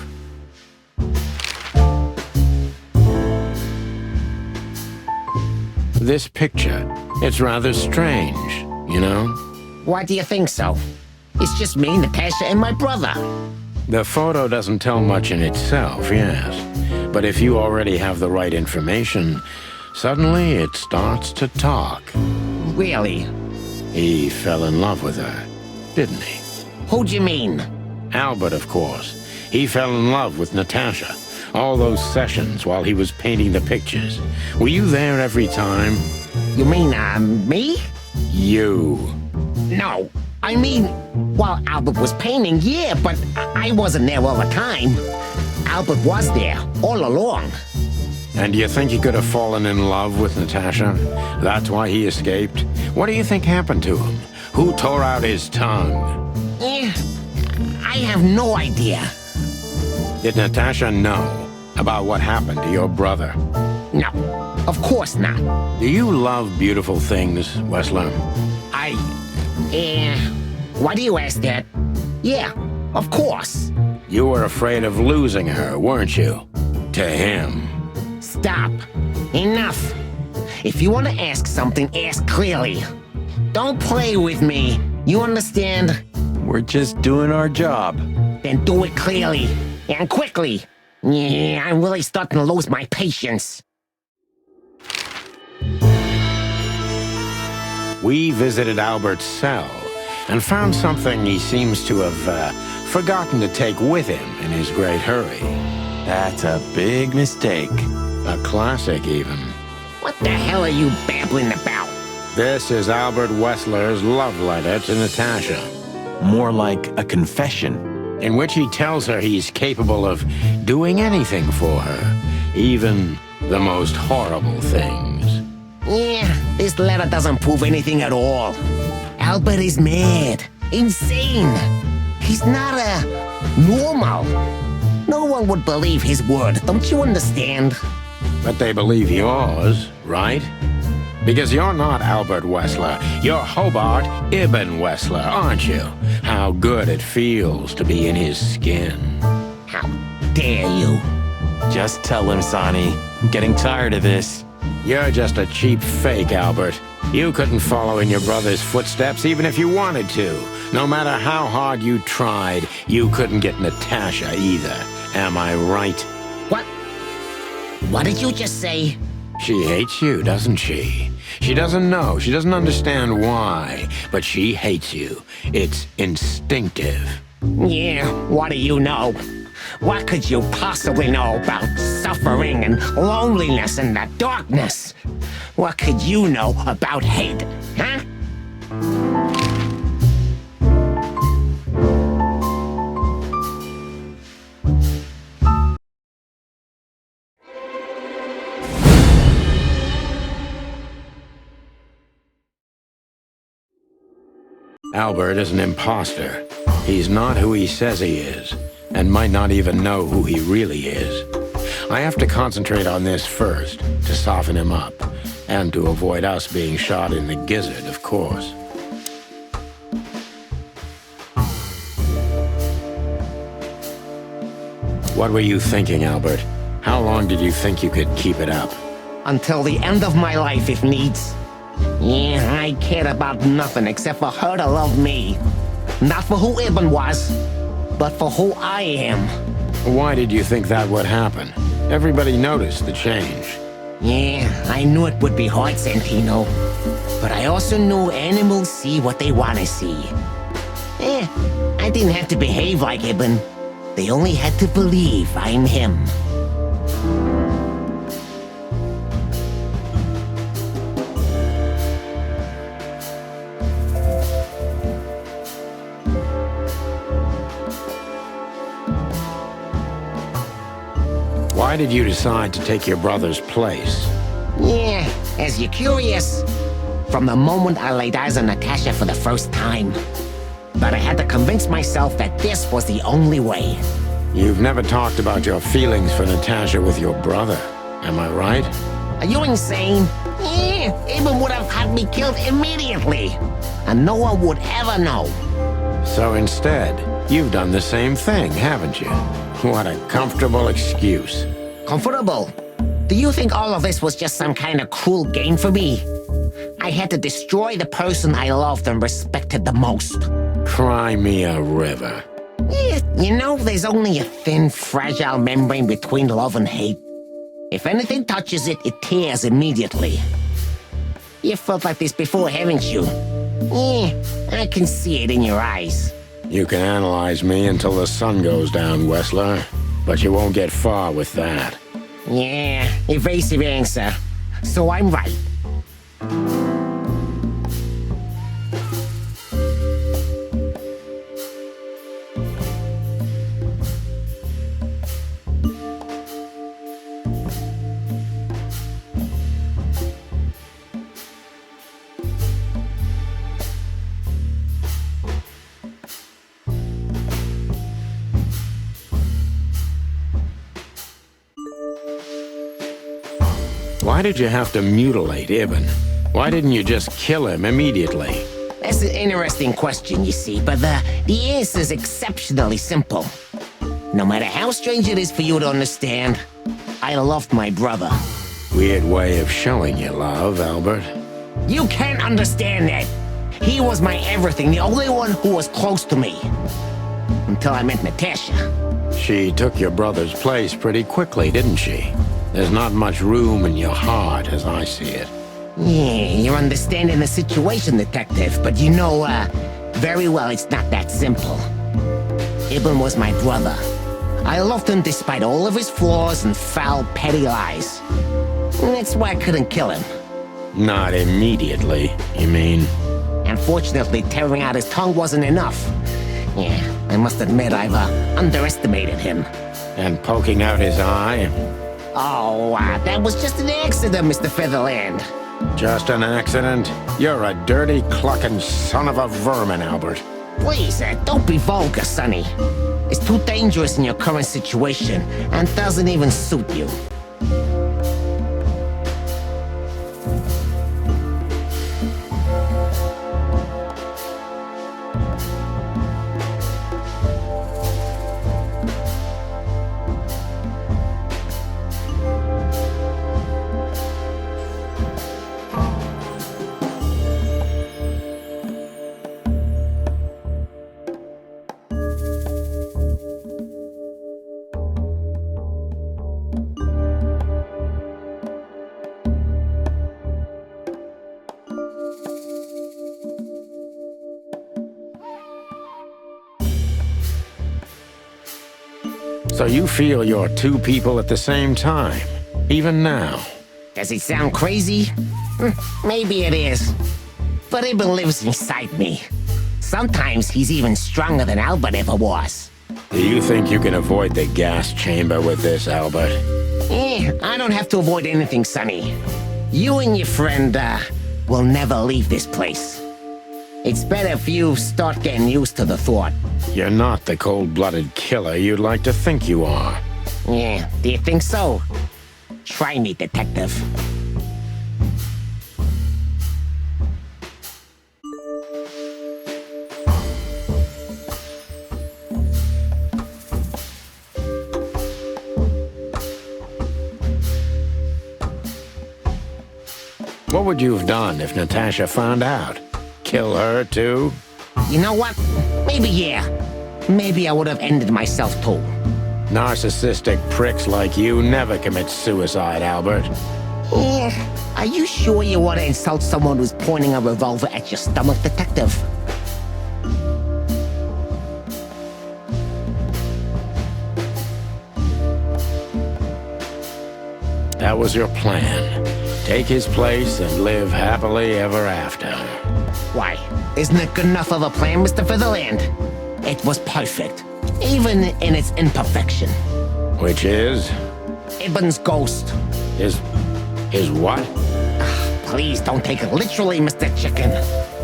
This picture, it's rather strange, you know? Why do you think so? It's just me, Natasha, and my brother. The photo doesn't tell much in itself, yes. But if you already have the right information, suddenly it starts to talk. Really? He fell in love with her, didn't he? Who do you mean? Albert, of course. He fell in love with Natasha. All those sessions while he was painting the pictures. Were you there every time? You mean, me? You. No. I mean, while Albert was painting, yeah, but I wasn't there all the time. Albert was there, all along. And do you think he could have fallen in love with Natasha? That's why he escaped? What do you think happened to him? Who tore out his tongue? I have no idea. Did Natasha know about what happened to your brother? No, of course not. Do you love beautiful things, Wessler? Why do you ask that? Yeah, of course. You were afraid of losing her, weren't you? To him. Stop. Enough. If you want to ask something, ask clearly. Don't play with me. You understand? We're just doing our job. Then do it clearly. And quickly. Yeah, I'm really starting to lose my patience. We visited Albert's cell and found something he seems to have forgotten to take with him in his great hurry. That's a big mistake. A classic, even. What the hell are you babbling about? This is Albert Wessler's love letter to Natasha. More like a confession. In which he tells her he's capable of doing anything for her, even the most horrible things. Yeah, this letter doesn't prove anything at all. Albert is mad, insane. He's not normal. No one would believe his word, don't you understand? But they believe yours, right? Because you're not Albert Wessler. You're Hobart Ibn Wessler, aren't you? How good it feels to be in his skin. How dare you? Just tell him, Sonny. I'm getting tired of this. You're just a cheap fake, Albert. You couldn't follow in your brother's footsteps even if you wanted to. No matter how hard you tried, you couldn't get Natasha either. Am I right? What? What did you just say? She hates you, doesn't she? She doesn't know. She doesn't understand why. But she hates you. It's instinctive. Yeah, what do you know? What could you possibly know about suffering and loneliness and the darkness? What could you know about hate, huh? Albert is an imposter. He's not who he says he is, and might not even know who he really is. I have to concentrate on this first, to soften him up, and to avoid us being shot in the gizzard, of course. What were you thinking, Albert? How long did you think you could keep it up? Until the end of my life, if needs. Yeah, I cared about nothing except for her to love me. Not for who Ibn was, but for who I am. Why did you think that would happen? Everybody noticed the change. Yeah, I knew it would be hard, Santino. But I also knew animals see what they want to see. I didn't have to behave like Ibn. They only had to believe I'm him. Why did you decide to take your brother's place? Yeah, as you're curious, from the moment I laid eyes on Natasha for the first time. But I had to convince myself that this was the only way. You've never talked about your feelings for Natasha with your brother, am I right? Are you insane? Yeah, Ibn would have had me killed immediately. And no one would ever know. So instead, you've done the same thing, haven't you? What a comfortable excuse. Comfortable? Do you think all of this was just some kind of cruel game for me? I had to destroy the person I loved and respected the most. Cry me a river. Yeah, you know, there's only a thin, fragile membrane between love and hate. If anything touches it, it tears immediately. You felt like this before, haven't you? Yeah, I can see it in your eyes. You can analyze me until the sun goes down, Wessler. But you won't get far with that. Yeah, evasive answer. So I'm right. Why did you have to mutilate Ibn? Why didn't you just kill him immediately? That's an interesting question, you see, but the answer is exceptionally simple. No matter how strange it is for you to understand, I loved my brother. Weird way of showing you love, Albert. You can't understand that. He was my everything, the only one who was close to me. Until I met Natasha. She took your brother's place pretty quickly, didn't she? There's not much room in your heart, as I see it. Yeah, you're understanding the situation, Detective, but you know, very well it's not that simple. Ibn was my brother. I loved him despite all of his flaws and foul, petty lies. And that's why I couldn't kill him. Not immediately, you mean? Unfortunately, tearing out his tongue wasn't enough. Yeah, I must admit I've underestimated him. And poking out his eye? Oh, that was just an accident, Mr. Featherland. Just an accident? You're a dirty, clucking son of a vermin, Albert. Please, don't be vulgar, Sonny. It's too dangerous in your current situation, and doesn't even suit you. So you feel you're two people at the same time, even now. Does it sound crazy? Maybe it is. But Ibn lives inside me. Sometimes he's even stronger than Albert ever was. Do you think you can avoid the gas chamber with this, Albert? I don't have to avoid anything, Sonny. You and your friend, will never leave this place. It's better if you start getting used to the thought. You're not the cold-blooded killer you'd like to think you are. Yeah, do you think so? Try me, detective. What would you have done if Natasha found out? Kill her, too? You know what? Maybe yeah. Maybe I would have ended myself too. Narcissistic pricks like you never commit suicide, Albert. Yeah. Are you sure you want to insult someone who's pointing a revolver at your stomach, detective? That was your plan. Take his place and live happily ever after. Why? Isn't it good enough of a plan, Mr. Featherland? It was perfect, even in its imperfection. Which is? Ibn's ghost. His what? Please don't take it literally, Mr. Chicken.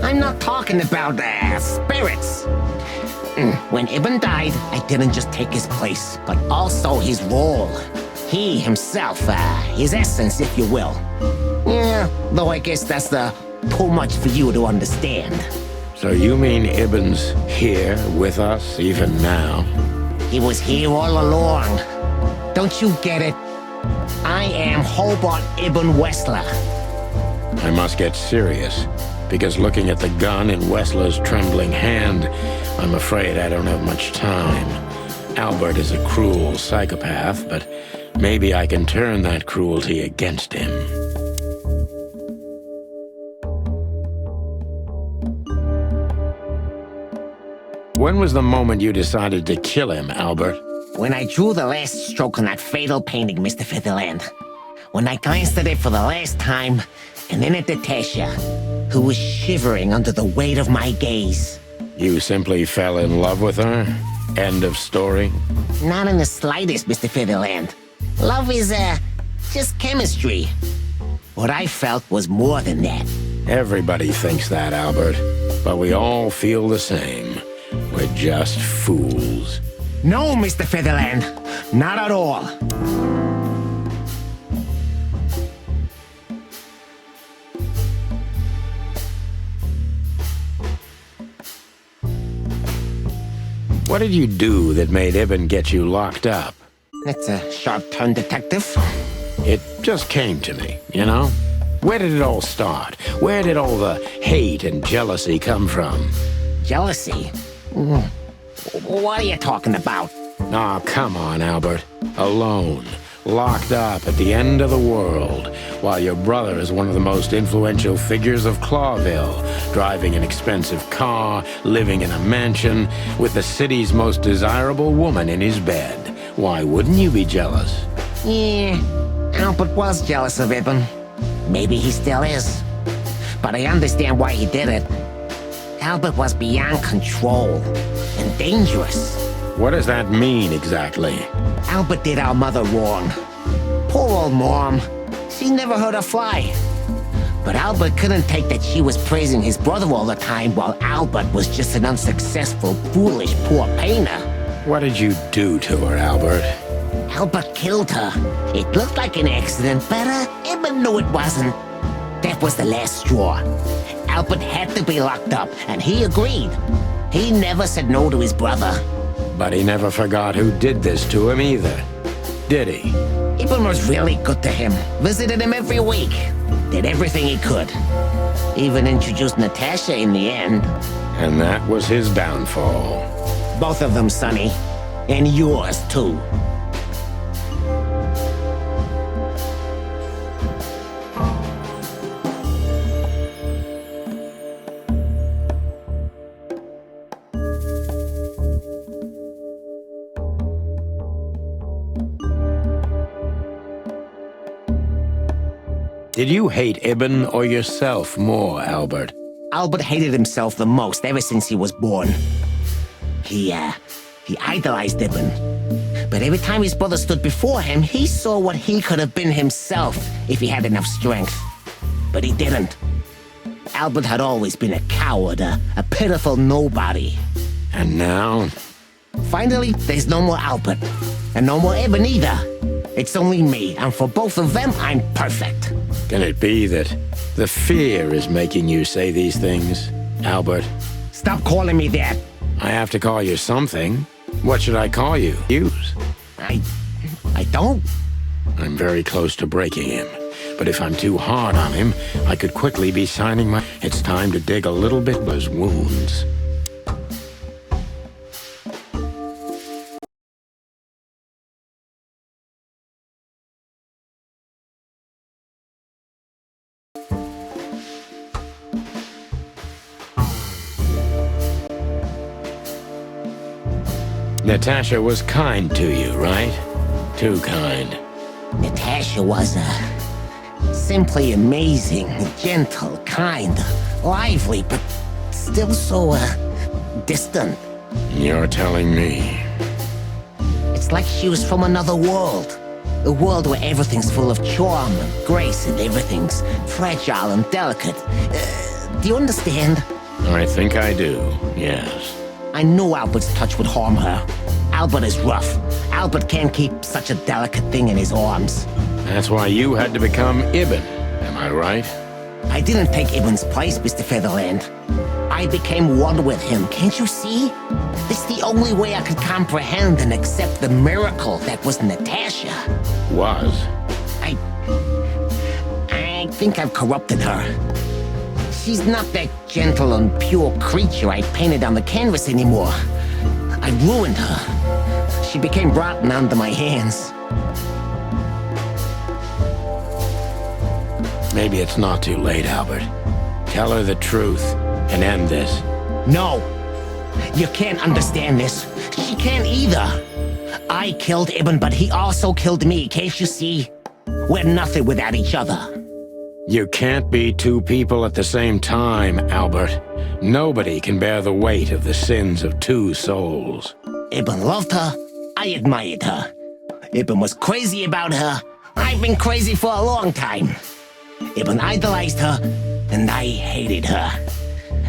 I'm not talking about, spirits. When Ibn died, I didn't just take his place, but also his role. He himself, his essence, if you will. Yeah, though I guess that's too much for you to understand. So you mean Ibn's here with us even now? He was here all along. Don't you get it? I am Hobart Ibn Wessler. I must get serious, because looking at the gun in Wessler's trembling hand, I'm afraid I don't have much time. Albert is a cruel psychopath, but maybe I can turn that cruelty against him. When was the moment you decided to kill him, Albert? When I drew the last stroke on that fatal painting, Mr. Featherland. When I glanced at it for the last time, and then at Natasha, who was shivering under the weight of my gaze. You simply fell in love with her? End of story? Not in the slightest, Mr. Featherland. Love is, just chemistry. What I felt was more than that. Everybody thinks that, Albert. But we all feel the same. We're just fools. No, Mr. Featherland. Not at all. What did you do that made Ibn get you locked up? That's a sharp turn, detective. It just came to me, you know? Where did it all start? Where did all the hate and jealousy come from? Jealousy? What are you talking about? Oh, come on, Albert. Alone, locked up at the end of the world, while your brother is one of the most influential figures of Clawville, driving an expensive car, living in a mansion, with the city's most desirable woman in his bed. Why wouldn't you be jealous? Yeah, Albert was jealous of Ibn. Maybe he still is. But I understand why he did it. Albert was beyond control and dangerous. What does that mean exactly? Albert did our mother wrong. Poor old Mom. She never heard her fly. But Albert couldn't take that she was praising his brother all the time while Albert was just an unsuccessful, foolish, poor painter. What did you do to her, Albert? Albert killed her. It looked like an accident, but Ibn knew it wasn't. That was the last straw. Albert had to be locked up, and he agreed. He never said no to his brother. But he never forgot who did this to him either, did he? Ibn was really good to him. Visited him every week. Did everything he could. Even introduced Natasha in the end. And that was his downfall. Both of them, Sonny. And yours, too. Did you hate Ibn or yourself more, Albert? Albert hated himself the most ever since he was born. He idolized Ibn. But every time his brother stood before him, he saw what he could have been himself if he had enough strength. But he didn't. Albert had always been a coward, a pitiful nobody. And now? Finally, there's no more Albert. And no more Ibn either. It's only me, and for both of them, I'm perfect. Can it be that the fear is making you say these things, Albert? Stop calling me that. I have to call you something. What should I call you? Hughes? I don't. I'm very close to breaking him. But if I'm too hard on him, I could quickly be signing my... It's time to dig a little bit of his wounds. Natasha was kind to you, right? Too kind. Natasha was, simply amazing, gentle, kind, lively, but still so, distant. You're telling me. It's like she was from another world. A world where everything's full of charm and grace and everything's fragile and delicate. Do you understand? I think I do, yes. I knew Albert's touch would harm her. Albert is rough. Albert can't keep such a delicate thing in his arms. That's why you had to become Ibn, am I right? I didn't take Ibn's place, Mr. Featherland. I became one with him, can't you see? It's the only way I could comprehend and accept the miracle that was Natasha. Was? I think I've corrupted her. She's not that gentle and pure creature I painted on the canvas anymore. I ruined her. She became rotten under my hands. Maybe it's not too late, Albert. Tell her the truth and end this. No. You can't understand this. She can't either. I killed Ibn, but he also killed me, can't you see? We're nothing without each other. You can't be two people at the same time, Albert. Nobody can bear the weight of the sins of two souls. Ibn loved her. I admired her. Ibn was crazy about her. I've been crazy for a long time. Ibn idolized her, and I hated her.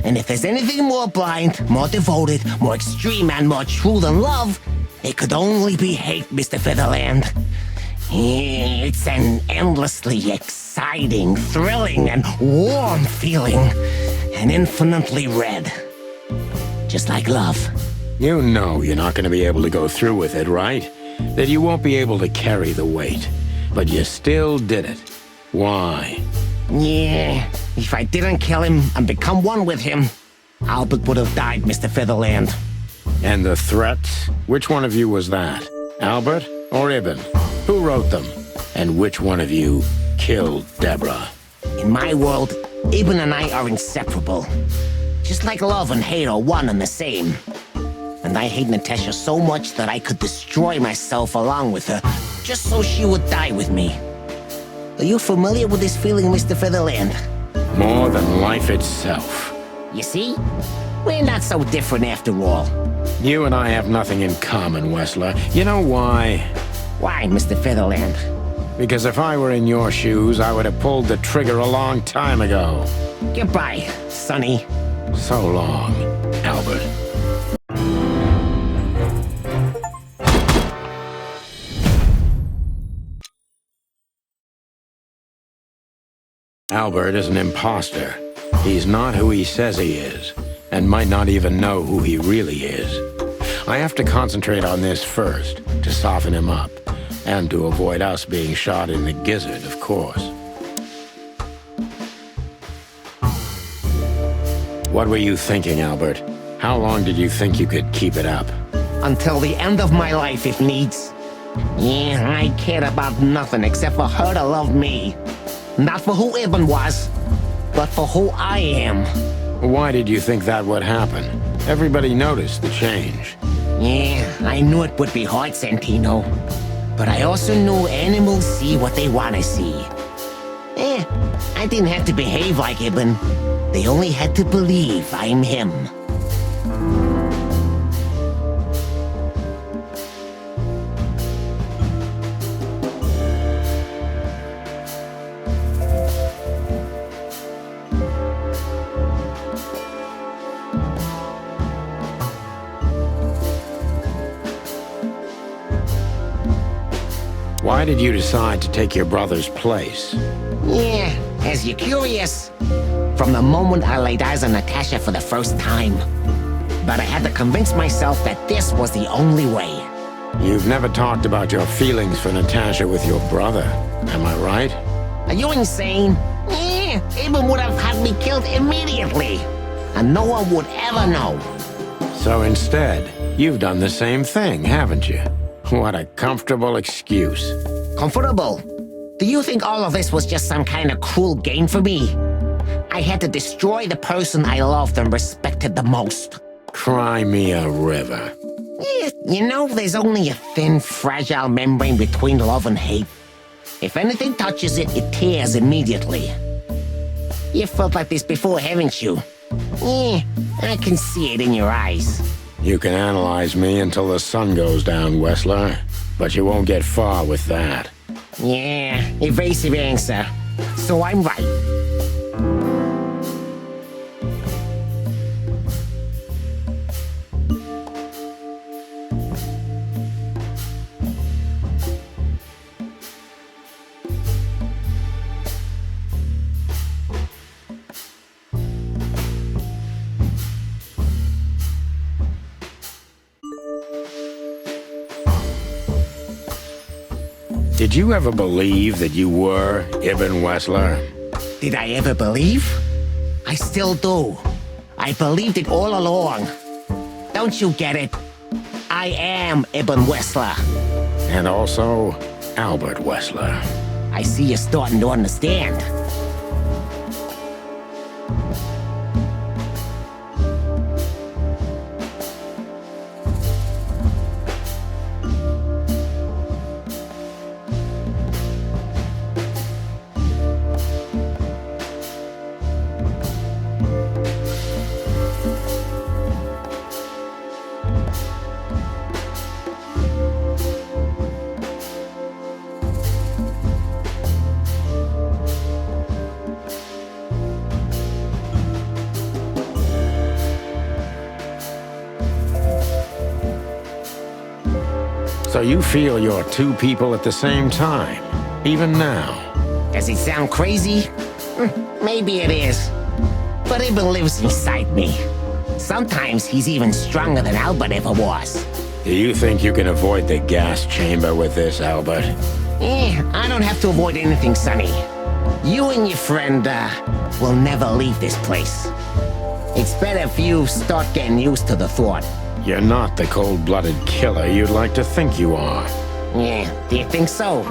And if there's anything more blind, more devoted, more extreme, and more true than love, it could only be hate, Mr. Featherland. It's an endlessly exciting, thrilling, and warm feeling. And infinitely red. Just like love. You know you're not going to be able to go through with it, right? That you won't be able to carry the weight. But you still did it. Why? Yeah, if I didn't kill him and become one with him, Albert would have died, Mr. Featherland. And the threats? Which one of you was that? Albert or Ibn? Who wrote them? And which one of you killed Deborah? In my world, Ibn and I are inseparable. Just like love and hate are one and the same. And I hate Natasha so much that I could destroy myself along with her, just so she would die with me. Are you familiar with this feeling, Mr. Featherland? More than life itself. You see? We're not so different after all. You and I have nothing in common, Wessler. You know why? Why, Mr. Featherland? Because if I were in your shoes, I would have pulled the trigger a long time ago. Goodbye, Sonny. So long, Albert. Albert is an imposter. He's not who he says he is, and might not even know who he really is. I have to concentrate on this first, to soften him up, and to avoid us being shot in the gizzard, of course. What were you thinking, Albert? How long did you think you could keep it up? Until the end of my life, if needs. Yeah, I cared about nothing except for her to love me. Not for who Ibn was, but for who I am. Why did you think that would happen? Everybody noticed the change. Yeah, I knew it would be hard, Santino. But I also knew animals see what they want to see. I didn't have to behave like Ibn. They only had to believe I'm him. Why did you decide to take your brother's place? Yeah, as you're curious, from the moment I laid eyes on Natasha for the first time. But I had to convince myself that this was the only way. You've never talked about your feelings for Natasha with your brother, am I right? Are you insane? Yeah, Ibn would have had me killed immediately. And no one would ever know. So instead, you've done the same thing, haven't you? What a comfortable excuse. Comfortable? Do you think all of this was just some kind of cruel game for me? I had to destroy the person I loved and respected the most. Cry me a river. Yeah, you know, there's only a thin, fragile membrane between love and hate. If anything touches it, it tears immediately. You felt like this before, haven't you? Yeah, I can see it in your eyes. You can analyze me until the sun goes down, Wessler, but you won't get far with that. Yeah, evasive answer. So I'm right. Did you ever believe that you were Ibn Wessler? Did I ever believe? I still do. I believed it all along. Don't you get it? I am Ibn Wessler. And also, Albert Wessler. I see you're starting to understand. So you feel you're two people at the same time, even now? Does it sound crazy? Maybe it is. But Ibn lives inside me. Sometimes he's even stronger than Albert ever was. Do you think you can avoid the gas chamber with this, Albert? I don't have to avoid anything, Sonny. You and your friend, will never leave this place. It's better if you start getting used to the thought. You're not the cold-blooded killer you'd like to think you are. Yeah, do you think so?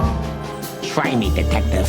Try me, detective.